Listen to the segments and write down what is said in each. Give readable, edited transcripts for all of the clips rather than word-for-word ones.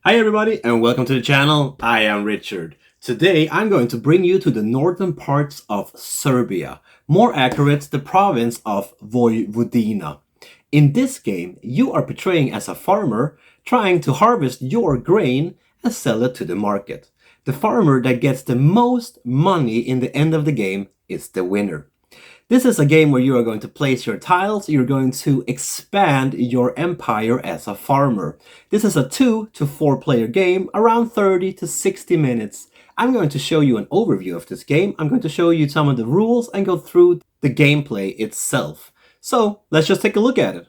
Hi everybody and welcome to the channel. I am Richard. Today I'm going to bring you to the northern parts of Serbia, more accurate the province of Vojvodina. In this game you are portraying as a farmer trying to harvest your grain and sell it to the market. The farmer that gets the most money in the end of the game is the winner. This is a game where you are going to place your tiles, you're going to expand your empire as a farmer. This is a 2 to 4 player game, around 30 to 60 minutes. I'm going to show you an overview of this game, I'm going to show you some of the rules and go through the gameplay itself. So let's just take a look at it.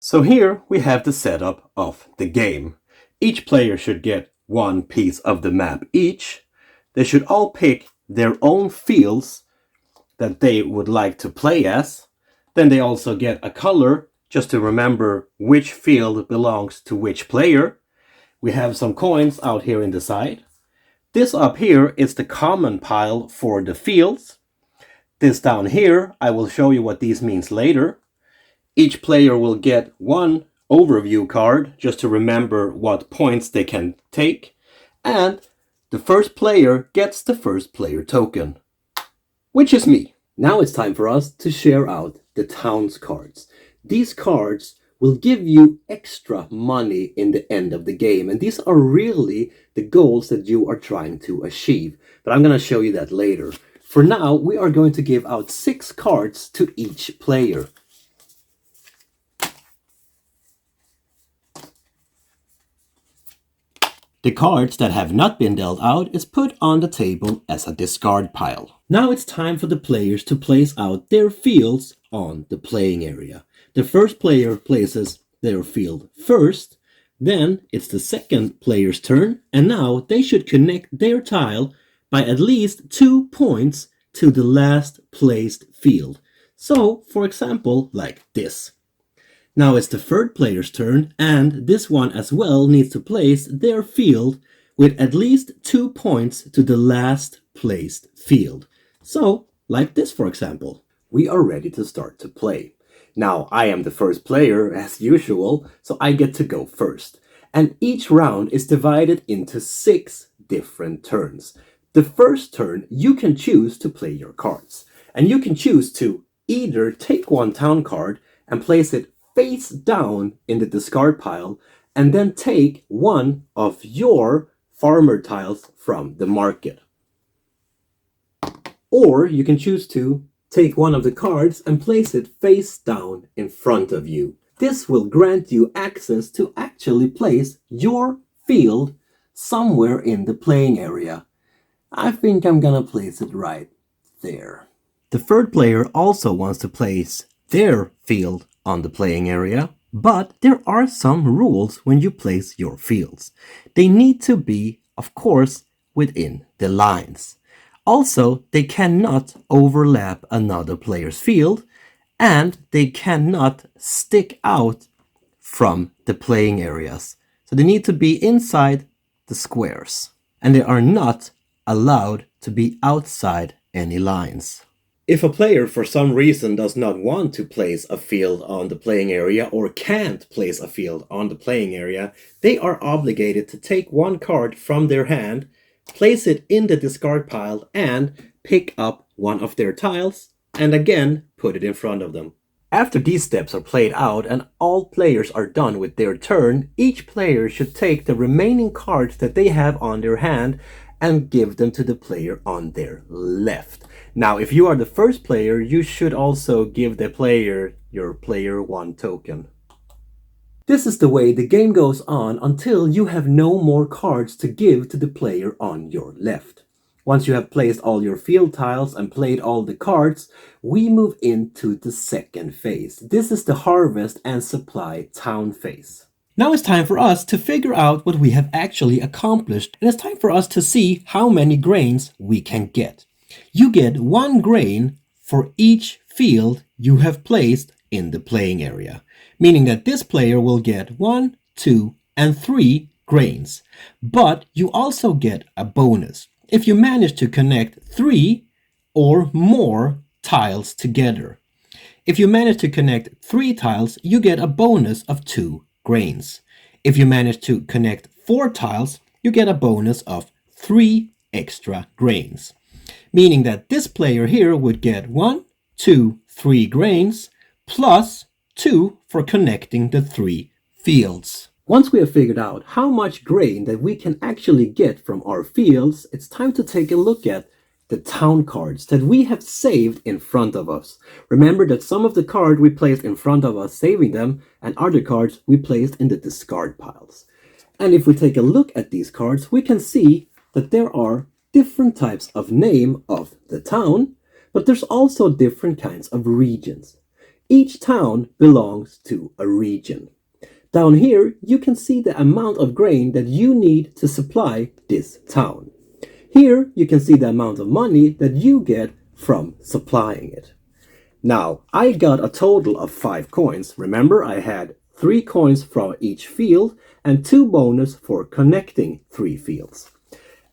So here we have the setup of the game. Each player should get one piece of the map each. They should all pick their own fields that they would like to play as. Then they also get a color just to remember which field belongs to which player. We have some coins out here in the side. This up here is the common pile for the fields. This down here, I will show you what these means later. Each player will get one overview card just to remember what points they can take. And the first player gets the first player token, which is me. Now it's time for us to share out the towns cards. These cards will give you extra money in the end of the game. And these are really the goals that you are trying to achieve. But I'm going to show you that later. For now, we are going to give out 6 cards to each player. The cards that have not been dealt out is put on the table as a discard pile. Now it's time for the players to place out their fields on the playing area. The first player places their field first, then it's the second player's turn, and now they should connect their tile by at least 2 points to the last placed field. So, for example, like this. Now it's the third player's turn, and this one as well needs to place their field with at least 2 points to the last placed field. So, like this for example. We are ready to start to play. Now I am the first player as usual, so I get to go first. And each round is divided into 6 different turns. The first turn you can choose to play your cards. And you can choose to either take one town card and place it face down in the discard pile and then take one of your farmer tiles from the market. Or you can choose to take one of the cards and place it face down in front of you. This will grant you access to actually place your field somewhere in the playing area. I think I'm gonna place it right there. The third player also wants to place their field on the playing area, but there are some rules when you place your fields. They need to be, of course, within the lines. Also, they cannot overlap another player's field, and they cannot stick out from the playing areas. So they need to be inside the squares, and they are not allowed to be outside any lines. If a player for some reason does not want to place a field on the playing area or can't place a field on the playing area, they are obligated to take one card from their hand, place it in the discard pile and pick up one of their tiles and again put it in front of them. After these steps are played out and all players are done with their turn, each player should take the remaining cards that they have on their hand and give them to the player on their left. Now, if you are the first player, you should also give the player your player 1 token. This is the way the game goes on until you have no more cards to give to the player on your left. Once you have placed all your field tiles and played all the cards, we move into the second phase. This is the harvest and supply town phase. Now it's time for us to figure out what we have actually accomplished, and it's time for us to see how many grains we can get. You get 1 grain for each field you have placed in the playing area. meaning that this player will get 1, 2, and 3 grains. But you also get a bonus if you manage to connect 3 or more tiles together. If you manage to connect 3 tiles, you get a bonus of 2 grains. If you manage to connect 4 tiles, you get a bonus of 3 extra grains. Meaning that this player here would get 1, 2, 3 grains plus 2 for connecting the 3 fields. Once we have figured out how much grain that we can actually get from our fields, it's time to take a look at the town cards that we have saved in front of us. Remember that some of the cards we placed in front of us, saving them, and other cards we placed in the discard piles. And if we take a look at these cards, we can see that there are different types of name of the town, but there's also different kinds of regions. Each town belongs to a region. Down here, you can see the amount of grain that you need to supply this town. Here, you can see the amount of money that you get from supplying it. Now, I got a total of 5 coins. Remember, I had 3 coins from each field and 2 bonus for connecting 3 fields.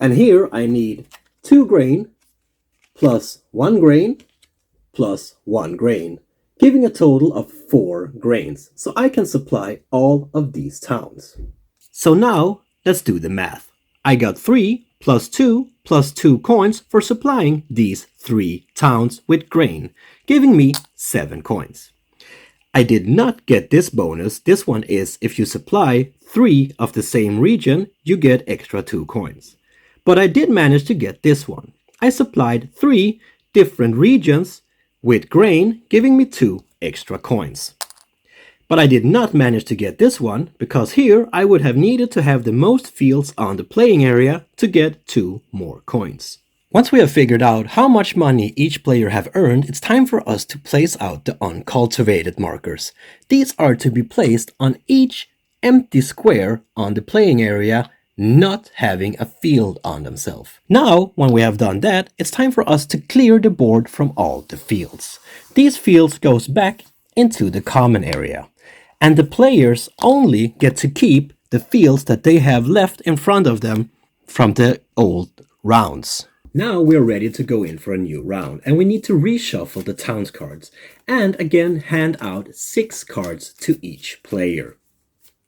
And here, I need 2 grain plus 1 grain plus 1 grain, giving a total of 4 grains. So I can supply all of these towns. So now, let's do the math. I got 3 plus 2 plus 2 coins for supplying these 3 towns with grain, giving me 7 coins. I did not get this bonus. This one is if you supply 3 of the same region, you get extra 2 coins. But I did manage to get this one. I supplied 3 different regions with grain, giving me 2 extra coins. But I did not manage to get this one, because here I would have needed to have the most fields on the playing area to get 2 more coins. Once we have figured out how much money each player have earned, it's time for us to place out the uncultivated markers. These are to be placed on each empty square on the playing area, not having a field on themselves. Now, when we have done that, it's time for us to clear the board from all the fields. These fields goes back into the common area. And the players only get to keep the fields that they have left in front of them from the old rounds. Now we're ready to go in for a new round, and we need to reshuffle the towns cards and again hand out 6 cards to each player.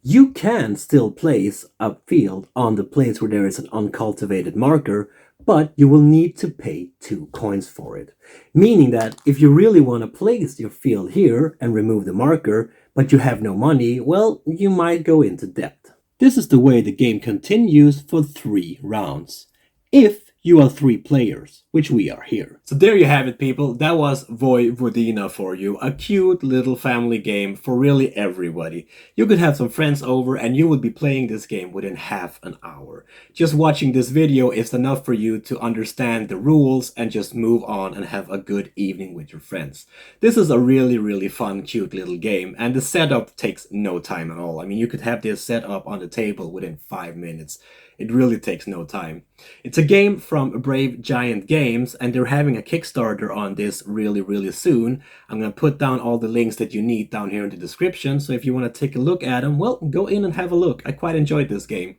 You can still place a field on the place where there is an uncultivated marker, but you will need to pay 2 coins for it. Meaning that if you really want to place your field here and remove the marker, but you have no money, well, you might go into debt. This is the way the game continues for 3 rounds. If you are 3 players, which we are here. So there you have it, people. That was Vojvodina for you. A cute little family game for really everybody. You could have some friends over and you would be playing this game within half an hour. Just watching this video is enough for you to understand the rules and just move on and have a good evening with your friends. This is a really fun, cute little game, and the setup takes no time at all. I mean, you could have this set up on the table within 5 minutes. It really takes no time. It's a game from Brave Giant Games, and they're having a Kickstarter on this really soon. I'm going to put down all the links that you need down here in the description, so if you want to take a look at them, well, go in and have a look. I quite enjoyed this game.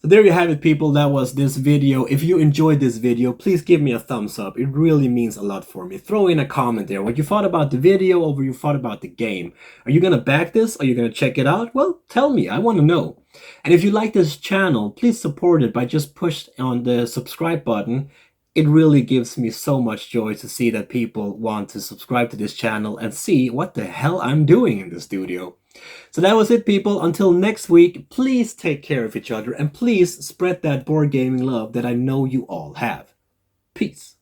So there you have it, people. That was this video. If you enjoyed this video, please give me a thumbs up. It really means a lot for me. Throw in a comment there what you thought about the video or what you thought about the game. Are you going to back this? Are you going to check it out? Well, tell me. I want to know. And if you like this channel, please support it by just push on the subscribe button. It really gives me so much joy to see that people want to subscribe to this channel and see what the hell I'm doing in the studio. So that was it, people. Until next week, please take care of each other and please spread that board gaming love that I know you all have. Peace.